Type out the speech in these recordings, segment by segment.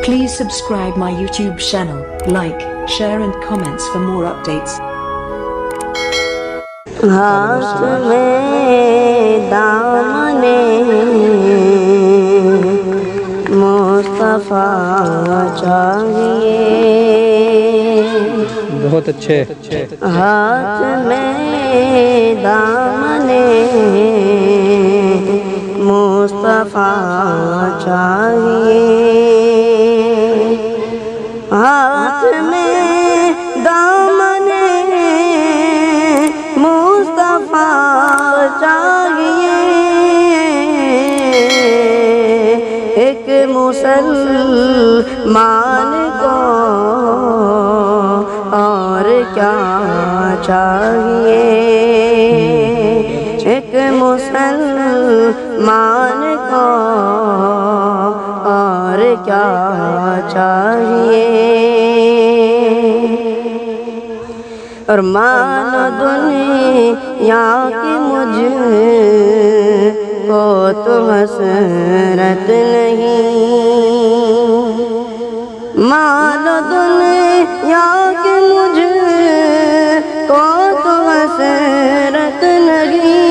Please subscribe my YouTube channel, like, share and comments for more updates. ہاتھ میں دامنے مصطفیٰ چاہیے، بہت اچھے. ہاتھ میں دامنے مصطفیٰ چاہیے، ہاتھ میں دامنے مصطفیٰ چاہیے، ایک مسلمان کو اور کیا چاہیے، ایک مسلمان کو اور کیا چاہیے، اور مانو دنیا کی مجھ کو تو حسرت نہیں، مانو دنیا کی مجھ کو تو حسرت نہیں،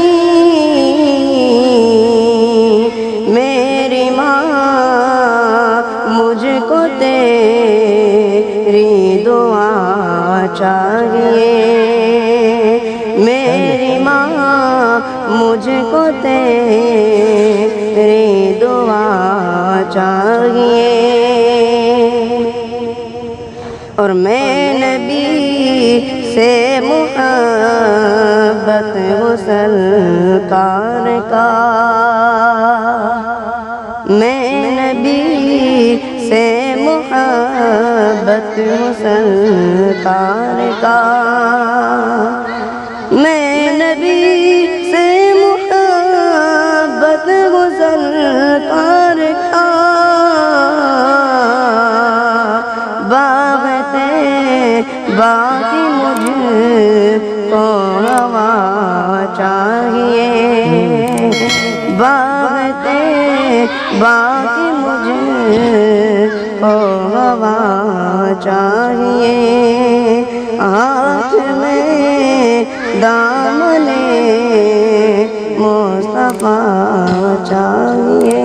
میری ماں مجھ کو تیری دعا چاہیے، میری ماں مجھ کو تیری دعا چاہیے، اور میں نبی سے محبت وہ سرکار کا، میں نبی سے محبت وہ سرکار کا، میں نبی سے محبت وہ سرکار کا، باقی مجھ کو ہوا چاہیے، باقی مجھ کو ہوا چاہیے، ہاتھ میں دامنے مصطفیٰ چاہیے.